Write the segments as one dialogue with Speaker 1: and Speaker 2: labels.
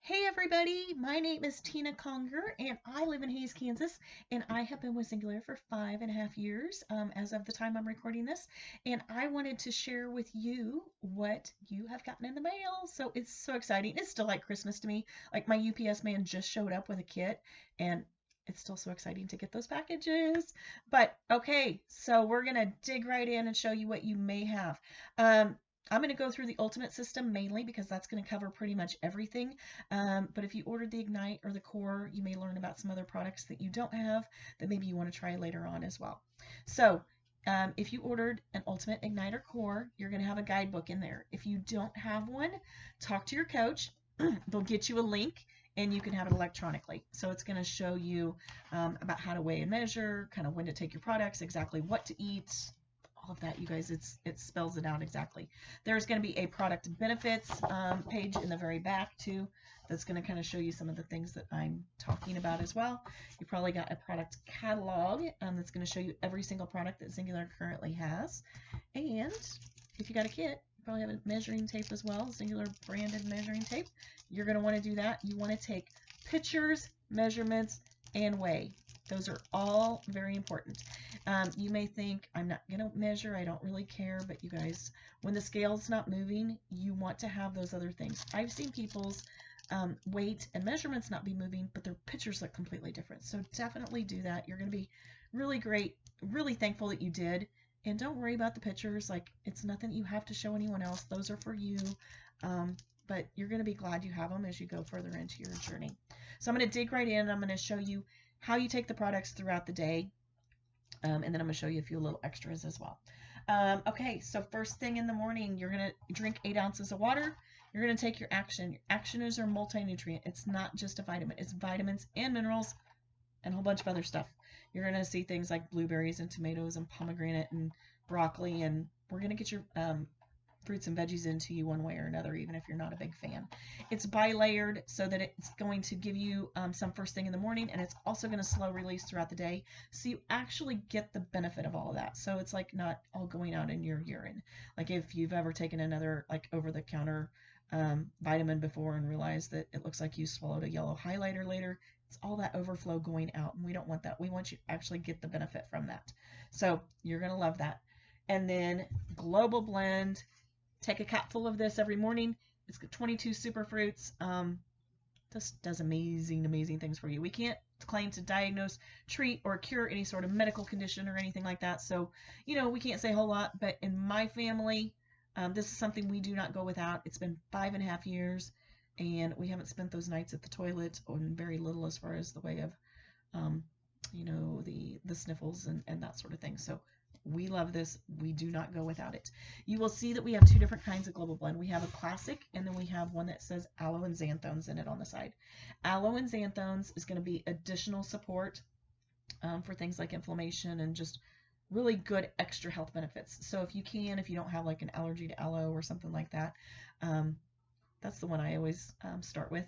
Speaker 1: Hey everybody, my name is Tina Conger and I live in Hays, Kansas, and I have been with Xyngular for 5.5 years as of the time I'm recording this, and I wanted to share with you what you have gotten in the mail. So it's so exciting. It's still like Christmas to me. Like my UPS man just showed up with a kit, and it's still so exciting to get those packages. But okay, so we're gonna dig right in and show you what you may have. Um, I'm going to go through the Ultimate system mainly because that's going to cover pretty much everything. But if you ordered the Ignite or the Core, you may learn about some other products that you don't have that maybe you want to try later on as well. So if you ordered an Ultimate Ignite or Core, you're going to have a guidebook in there. If you don't have one, talk to your coach. They'll get you a link and you can have it electronically. So it's going to show you about how to weigh and measure, kind of when to take your products, exactly what to eat, all of that, you guys. It spells it out exactly. There's going to be a product benefits page in the very back too that's going to kind of show you some of the things that I'm talking about as well. You probably got a product catalog that's going to show you every single product that Xyngular currently has. And if you got a kit, you probably have a measuring tape as well, Xyngular branded measuring tape. You're going to want to do that. You want to take pictures, measurements, and weigh. Those are all very important. You may think, I'm not going to measure, I don't really care, but you guys, when the scale's not moving, you want to have those other things. I've seen people's weight and measurements not be moving, but their pictures look completely different. So definitely do that. You're going to be really great, really thankful that you did. And don't worry about the pictures. Like, it's nothing you have to show anyone else. Those are for you. But you're going to be glad you have them as you go further into your journey. So I'm going to dig right in. I'm going to show you how you take the products throughout the day, and then I'm going to show you a few little extras as well. Okay, so first thing in the morning, you're going to drink 8 ounces of water. You're going to take your Action. Your Action is our multi-nutrient. It's not just a vitamin. It's vitamins and minerals and a whole bunch of other stuff. You're going to see things like blueberries and tomatoes and pomegranate and broccoli, and we're going to get your fruits and veggies into you one way or another, even if you're not a big fan. It's bi-layered so that it's going to give you some first thing in the morning, and it's also going to slow release throughout the day, so you actually get the benefit of all of that. So it's like not all going out in your urine. Like if you've ever taken another like over-the-counter vitamin before and realized that it looks like you swallowed a yellow highlighter later, it's all that overflow going out, and we don't want that. We want you to actually get the benefit from that. So you're going to love that. And then Global Blend. Take a capful of this every morning. It's got 22 superfruits. This does amazing, amazing things for you. We can't claim to diagnose, treat, or cure any sort of medical condition or anything like that. So, we can't say a whole lot. But in my family, this is something we do not go without. It's been 5.5 years, and we haven't spent those nights at the toilet on very little as far as the way of, the sniffles and that sort of thing. So we love this. We do not go without it. You will see that we have 2 different kinds of Global Blend. We have a classic, and then we have one that says aloe and xanthones in it on the side. Aloe and xanthones is going to be additional support for things like inflammation and just really good extra health benefits. So if you don't have like an allergy to aloe or something like that, that's the one I always start with.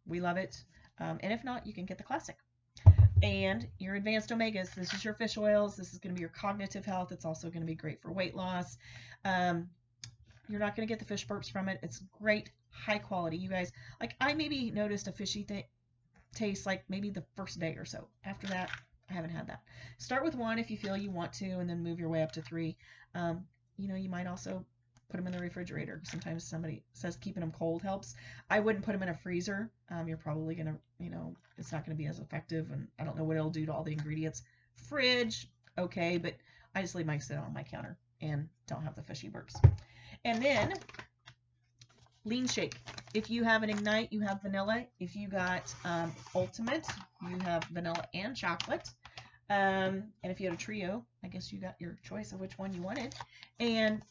Speaker 1: We love it. And if not, you can get the classic. And your advanced omegas, this is your fish oils. This is going to be your cognitive health. It's also going to be great for weight loss. You're not going to get the fish burps from it. It's great, high quality. You guys, like I maybe noticed a fishy taste like maybe the first day or so. After that, I haven't had that. Start with 1 if you feel you want to, and then move your way up to 3. You might also put them in the refrigerator. Sometimes somebody says keeping them cold helps. I wouldn't put them in a freezer. You're probably going to, it's not going to be as effective, and I don't know what it'll do to all the ingredients. Fridge, okay, but I just leave mine sit on my counter and don't have the fishy burps. And then Lean Shake. If you have an Ignite, you have vanilla. If you got Ultimate, you have vanilla and chocolate. And if you had a trio, I guess you got your choice of which one you wanted. And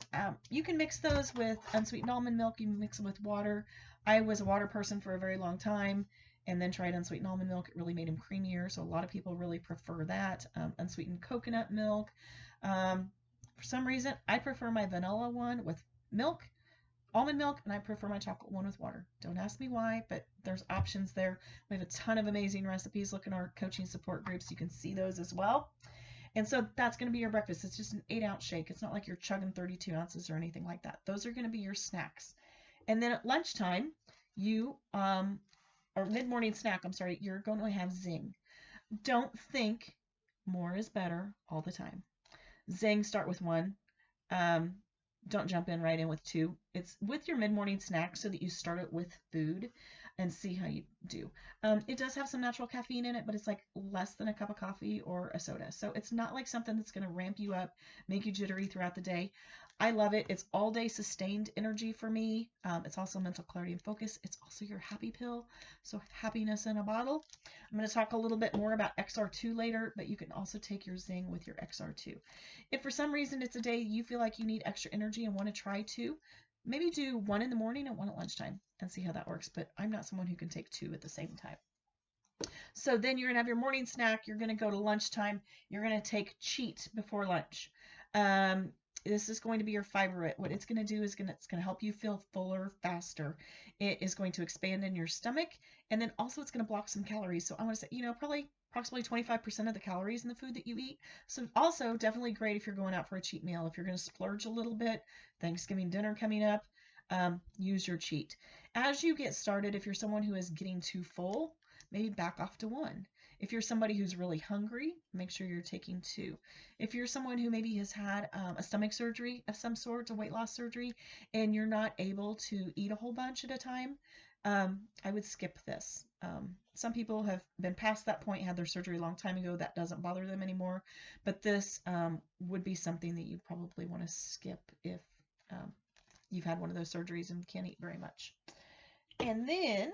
Speaker 1: you can mix those with unsweetened almond milk. You can mix them with water. I was a water person for a very long time and then tried unsweetened almond milk. It really made them creamier, so a lot of people really prefer that. Unsweetened coconut milk. For some reason, I prefer my vanilla one with milk, almond milk, and I prefer my chocolate one with water. Don't ask me why, but there's options there. We have a ton of amazing recipes. Look in our coaching support groups. You can see those as well. And so that's going to be your breakfast. It's just an 8-ounce shake. It's not like you're chugging 32 ounces or anything like that. Those are going to be your snacks. And then at lunchtime, or mid-morning snack, I'm sorry, you're going to have Zing. Don't think more is better all the time. Zing, start with 1. Um, don't jump in right in with 2. It's with your mid-morning snack so that you start it with food and see how you do. It does have some natural caffeine in it, but it's like less than a cup of coffee or a soda. So it's not like something that's going to ramp you up, make you jittery throughout the day. I love it. It's all day sustained energy for me. It's also mental clarity and focus. It's also your happy pill. So happiness in a bottle. I'm going to talk a little bit more about XR2 later, but you can also take your Zing with your XR2. If for some reason it's a day you feel like you need extra energy and want to try 2, maybe do 1 in the morning and 1 at lunchtime and see how that works. But I'm not someone who can take 2 at the same time. So then you're going to have your morning snack. You're going to go to lunchtime. You're going to take Cheat before lunch. This is going to be your fiber. What it's going to do is it's going to help you feel fuller faster. It is going to expand in your stomach, and then also it's going to block some calories. So I want to say, probably approximately 25% of the calories in the food that you eat. So also definitely great if you're going out for a cheat meal. If you're going to splurge a little bit, Thanksgiving dinner coming up, use your Cheat. As you get started, if you're someone who is getting too full, maybe back off to 1. If you're somebody who's really hungry, make sure you're taking 2. If you're someone who maybe has had a stomach surgery of some sort, a weight loss surgery, and you're not able to eat a whole bunch at a time, I would skip this. Some people have been past that point, had their surgery a long time ago. That doesn't bother them anymore. But this would be something that you probably want to skip if you've had one of those surgeries and can't eat very much. And then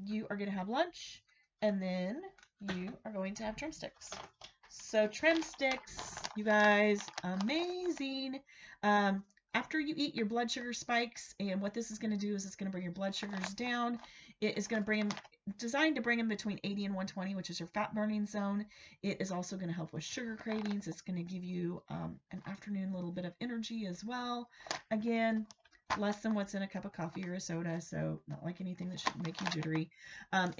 Speaker 1: you are going to have lunch, and then you are going to have trim sticks. So trim sticks, you guys, amazing. After you eat, your blood sugar spikes, and what this is going to do is it's going to bring your blood sugars down. It is going to bring them, designed to bring them between 80 and 120, which is your fat burning zone. It is also going to help with sugar cravings. It's going to give you an afternoon little bit of energy as well. Again, less than what's in a cup of coffee or a soda, so not like anything that should make you jittery.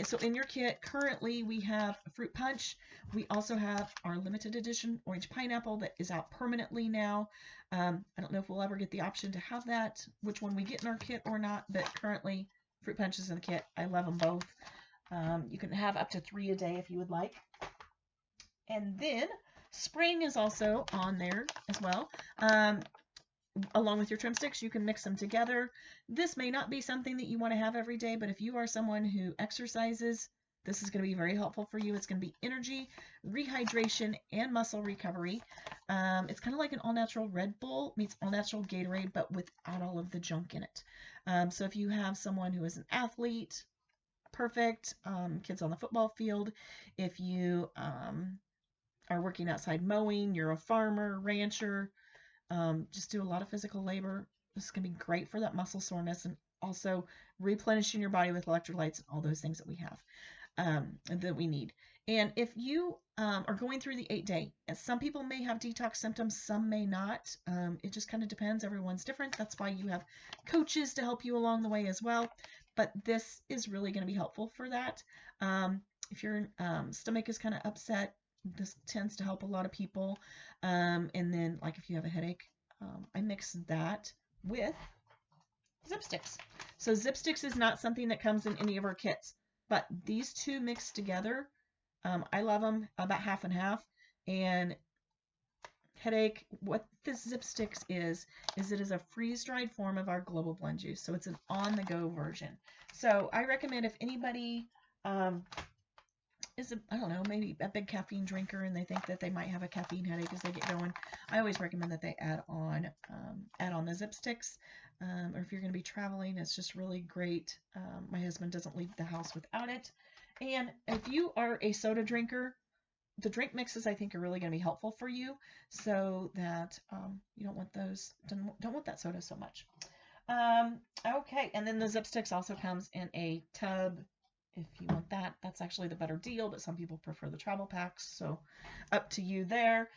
Speaker 1: So in your kit, currently we have a fruit punch. We also have our limited edition orange pineapple that is out permanently now. I don't know if we'll ever get the option to have that, which one we get in our kit or not, but currently fruit punch is in the kit. I love them both. You can have up to 3 a day if you would like. And then spring is also on there as well. Along with your trim sticks, you can mix them together. This may not be something that you want to have every day, but if you are someone who exercises, this is going to be very helpful for you. It's going to be energy, rehydration, and muscle recovery. It's kind of like an all-natural Red Bull meets all-natural Gatorade, but without all of the junk in it. So if you have someone who is an athlete, perfect. Kids on the football field. If you are working outside mowing, you're a farmer, rancher, just do a lot of physical labor. This is going to be great for that muscle soreness and also replenishing your body with electrolytes and all those things that we have, that we need. And if you are going through the 8-day, some people may have detox symptoms, some may not. It just kind of depends. Everyone's different. That's why you have coaches to help you along the way as well. But this is really going to be helpful for that. If your stomach is kind of upset, this tends to help a lot of people. And then, like if you have a headache, I mix that with Zipstix. So Zipstix is not something that comes in any of our kits, but these two mixed together, I love them about half and half. And headache, what this Zipstix is it is a freeze-dried form of our global blend juice. So it's an on-the-go version. So I recommend if anybody is I don't know, maybe a big caffeine drinker and they think that they might have a caffeine headache as they get going, I always recommend that they add on the Zipstix. Or if you're going to be traveling, it's just really great. My husband doesn't leave the house without it. And if you are a soda drinker, the drink mixes I think are really going to be helpful for you, so that you don't want that soda so much. Okay, and then the Zipstix also comes in a tub. If you want that, that's actually the better deal, but some people prefer the travel packs, so up to you there.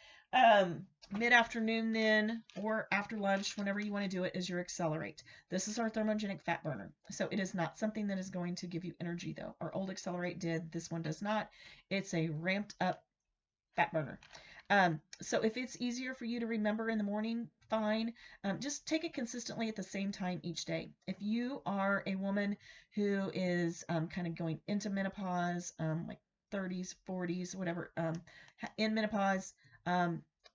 Speaker 1: Mid-afternoon then, or after lunch, whenever you want to do it, is your Accelerate. This is our thermogenic fat burner. So it is not something that is going to give you energy, though. Our old Accelerate did. This one does not. It's a ramped up fat burner. So if it's easier for you to remember in the morning, fine. Just take it consistently at the same time each day. If you are a woman who is kind of going into menopause, like 30s, 40s, whatever, in menopause,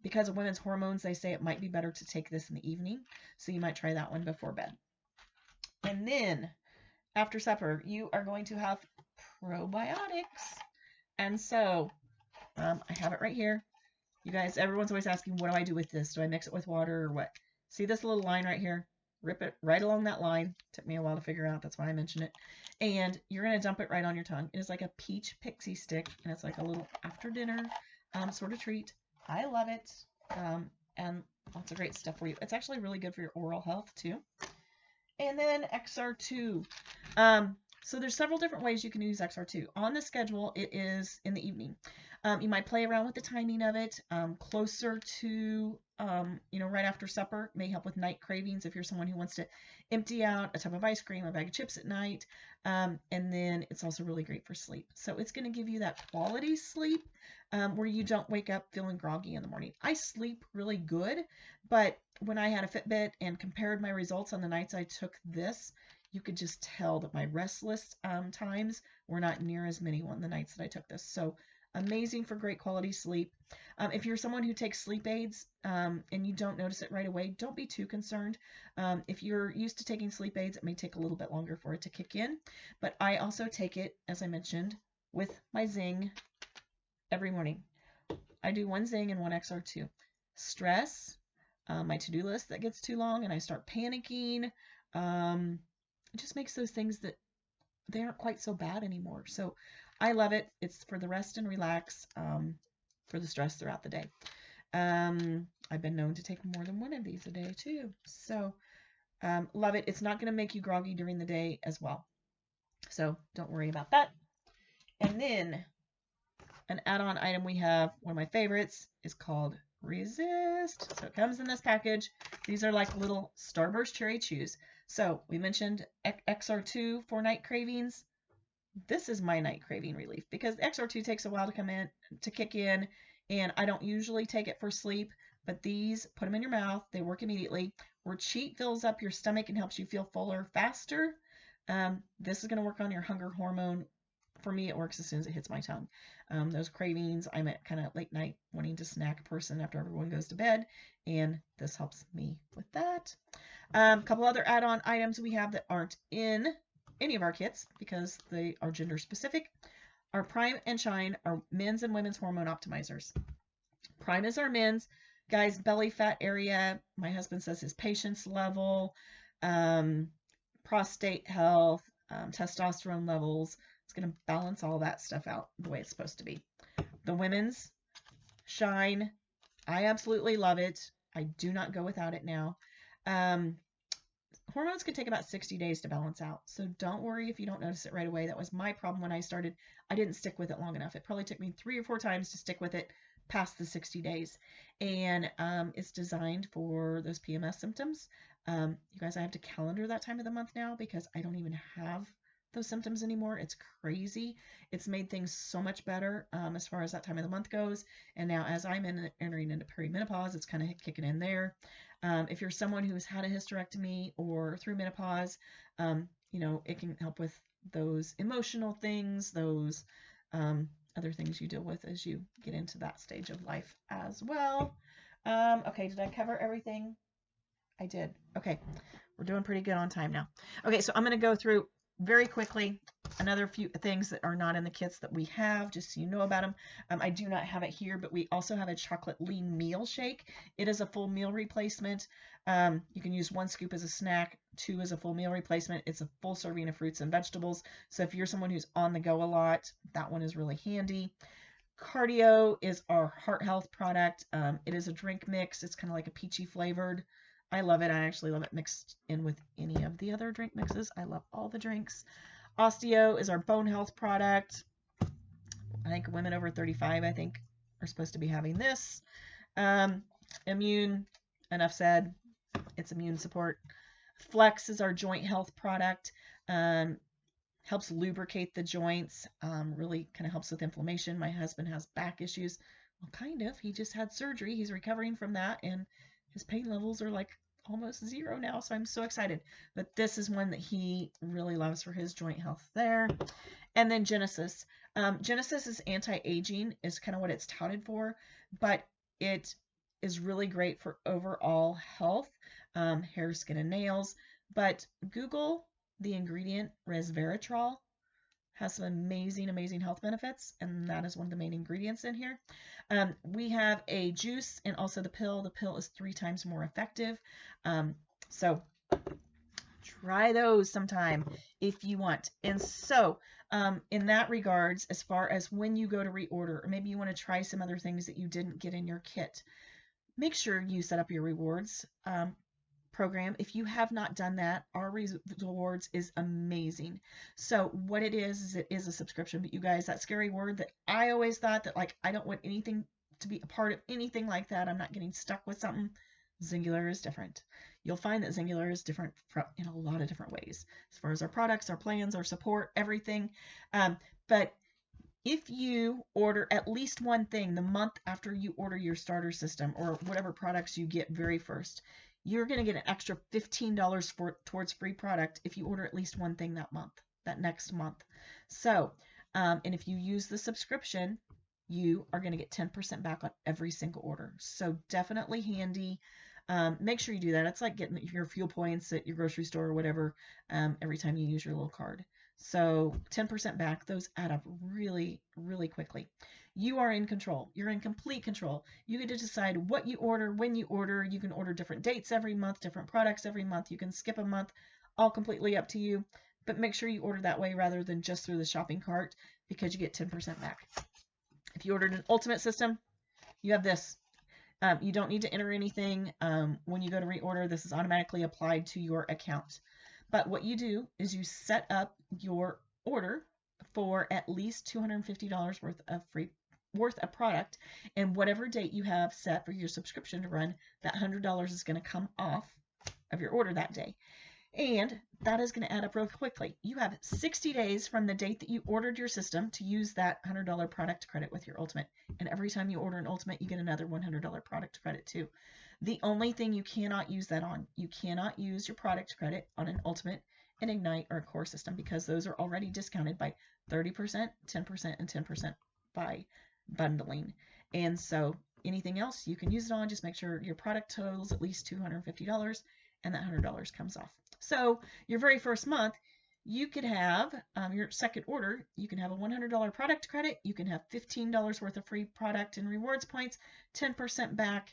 Speaker 1: because of women's hormones, they say it might be better to take this in the evening. So you might try that one before bed. And then after supper, you are going to have probiotics. And so I have it right here. You guys, everyone's always asking, what do I do with this? Do I mix it with water or what? See this little line right here? Rip it right along that line. Took me a while to figure out. That's why I mentioned it. And you're going to dump it right on your tongue. It is like a peach pixie stick, and it's like a little after dinner sort of treat. I love it. And lots of great stuff for you. It's actually really good for your oral health too. And then XR2. So there's several different ways you can use XR2. On the schedule, it is in the evening. You might play around with the timing of it. Closer to, right after supper may help with night cravings if you're someone who wants to empty out a tub of ice cream, a bag of chips at night. And then it's also really great for sleep. So it's going to give you that quality sleep where you don't wake up feeling groggy in the morning. I sleep really good, but when I had a Fitbit and compared my results on the nights I took this, you could just tell that my restless times were not near as many on the nights that I took this. So amazing for great quality sleep. If you're someone who takes sleep aids and you don't notice it right away, don't be too concerned. If you're used to taking sleep aids, it may take a little bit longer for it to kick in. But I also take it, as I mentioned, with my Zing every morning. I do one Zing and one XR2. Stress, my to-do list that gets too long and I start panicking. It just makes those things that they aren't quite so bad anymore. So I love it. It's for the rest and relax, for the stress throughout the day. I've been known to take more than one of these a day too. So love it. It's not going to make you groggy during the day as well. So don't worry about that. And then an add-on item we have, one of my favorites, is called Resist. So it comes in this package. These are like little Starburst cherry chews. So we mentioned XR2 for night cravings. This is my night craving relief because XR2 takes a while to kick in, and I don't usually take it for sleep, but these, put them in your mouth, they work immediately. Where Cheat fills up your stomach and helps you feel fuller faster, this is going to work on your hunger hormone. For me, it works as soon as it hits my tongue. Those cravings, I'm at kind of late night wanting to snack person after everyone goes to bed, and this helps me with that. A couple other add-on items we have that aren't in any of our kits because they are gender specific. Our Prime and Shine are men's and women's hormone optimizers. Prime is our men's. Guys, belly fat area, my husband says his patience level, prostate health, testosterone levels. It's going to balance all that stuff out the way it's supposed to be. The women's Shine, I absolutely love it. I do not go without it now. Hormones can take about 60 days to balance out, so don't worry if you don't notice it right away. That was my problem when I started. I didn't stick with it long enough. It probably took me 3 or 4 times to stick with it past the 60 days. And it's designed for those PMS symptoms. You guys, I have to calendar that time of the month now because I don't even have those symptoms anymore. It's crazy. It's made things so much better as far as that time of the month goes. And now as I'm entering into perimenopause, it's kind of kicking in there. If you're someone who's had a hysterectomy or through menopause, it can help with those emotional things, those other things you deal with as you get into that stage of life as well. Okay, did I cover everything? I did. Okay, we're doing pretty good on time now. Okay, so I'm going to go through very quickly another few things that are not in the kits that we have, just so you know about them. I do not have it here, but we also have a chocolate lean meal shake. It is a full meal replacement. You can use 1 scoop as a snack, 2 as a full meal replacement. It's a full serving of fruits and vegetables. So if you're someone who's on the go a lot, that one is really handy. Cardio is our heart health product. It is a drink mix. It's kind of like a peachy flavored. I love it. I actually love it mixed in with any of the other drink mixes. I love all the drinks. Osteo is our bone health product. I think women over 35, are supposed to be having this. Immune, enough said. It's immune support. Flex is our joint health product. Helps lubricate the joints. Really kind of helps with inflammation. My husband has back issues. Well, kind of. He just had surgery. He's recovering from that, and his pain levels are like almost zero now. So I'm so excited. But this is one that he really loves for his joint health there. And then Genesis. Genesis is anti-aging, is kind of what it's touted for, but it is really great for overall health, hair, skin, and nails. But Google the ingredient resveratrol, has some amazing, amazing health benefits, and that is one of the main ingredients in here. We have a juice and also the pill. The pill is 3 times more effective. So try those sometime if you want. And so in that regards, as far as when you go to reorder, or maybe you want to try some other things that you didn't get in your kit, make sure you set up your rewards program. If you have not done that, our rewards is amazing. So what it is it is a subscription. But you guys, that scary word that I always thought that like I don't want anything to be a part of anything like that, I'm not getting stuck with something. Xyngular is different. You'll find that Xyngular is different in a lot of different ways, as far as our products, our plans, our support, everything. But if you order at least one thing the month after you order your starter system or whatever products you get very first, you're going to get an extra $15 towards free product if you order at least one thing that month, that next month. So, and if you use the subscription, you are going to get 10% back on every single order. So definitely handy. Make sure you do that. It's like getting your fuel points at your grocery store or whatever every time you use your little card. So 10% back, those add up really, really quickly. You are in control. You're in complete control. You get to decide what you order, when you order. You can order different dates every month, different products every month. You can skip a month, all completely up to you. But make sure you order that way rather than just through the shopping cart because you get 10% back. If you ordered an Ultimate system, you have this. You don't need to enter anything. When you go to reorder, this is automatically applied to your account. But what you do is you set up your order for at least $250 worth of product, and whatever date you have set for your subscription to run, that $100 is going to come off of your order that day. And that is going to add up real quickly. You have 60 days from the date that you ordered your system to use that $100 product credit with your Ultimate. And every time you order an Ultimate, you get another $100 product credit too. The only thing you cannot use that on, you cannot use your product credit on an Ultimate, an Ignite, or a Core system because those are already discounted by 30%, 10%, and 10% by bundling. And so anything else you can use it on, just make sure your product totals at least $250 and that $100 comes off. So your very first month, you could have your second order, you can have a $100 product credit, you can have $15 worth of free product and rewards points, 10% back,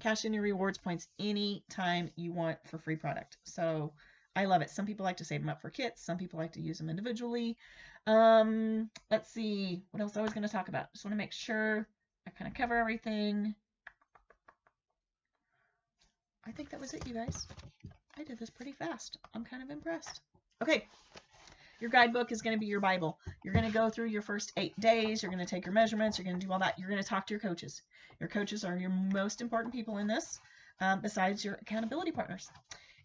Speaker 1: cash in your rewards points anytime you want for free product. So I love it. Some people like to save them up for kits. Some people like to use them individually. Let's see what else I was going to talk about. Just want to make sure I kind of cover everything. I think that was it, you guys. I did this pretty fast. I'm kind of impressed. Okay. Your guidebook is going to be your Bible. You're going to go through your first 8 days. You're going to take your measurements. You're going to do all that. You're going to talk to your coaches. Your coaches are your most important people in this, besides your accountability partners.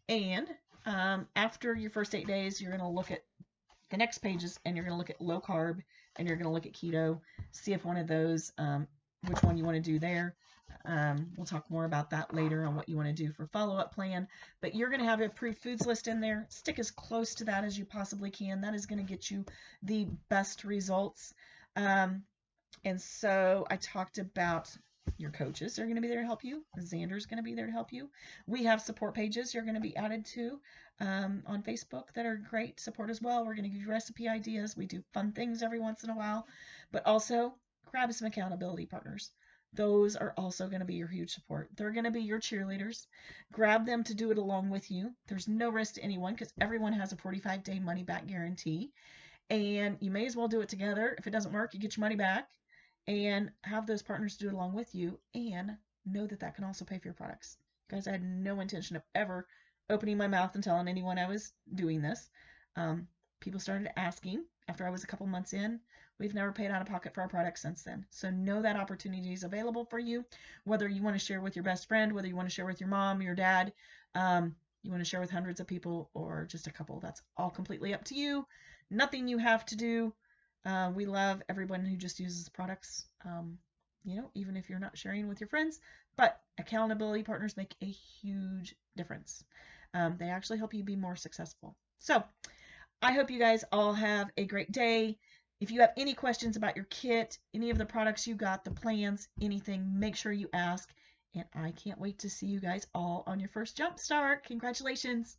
Speaker 1: And after your first 8 days, you're going to look at the next pages, and you're going to look at low carb, and you're going to look at keto, see if one of those, which one you want to do there. We'll talk more about that later on what you want to do for follow-up plan, but you're going to have an approved foods list in there. Stick as close to that as you possibly can. That is going to get you the best results. And so I talked about your coaches are going to be there to help you. Xander's going to be there to help you. We have support pages you're going to be added to on Facebook that are great support as well. We're going to give you recipe ideas. We do fun things every once in a while, but also grab some accountability partners. Those are also going to be your huge support. They're going to be your cheerleaders. Grab them to do it along with you. There's no risk to anyone because everyone has a 45-day money-back guarantee. And you may as well do it together. If it doesn't work, you get your money back. And have those partners do it along with you. And know that that can also pay for your products. Guys, I had no intention of ever opening my mouth and telling anyone I was doing this. People started asking after I was a couple months in. We've never paid out of pocket for our products since then. So know that opportunity is available for you, whether you want to share with your best friend, whether you want to share with your mom, your dad, you want to share with hundreds of people or just a couple. That's all completely up to you. Nothing you have to do. We love everyone who just uses products. even if you're not sharing with your friends. But accountability partners make a huge difference. They actually help you be more successful. So I hope you guys all have a great day. If you have any questions about your kit, any of the products you got, the plans, anything, make sure you ask. And I can't wait to see you guys all on your first jump start. Congratulations.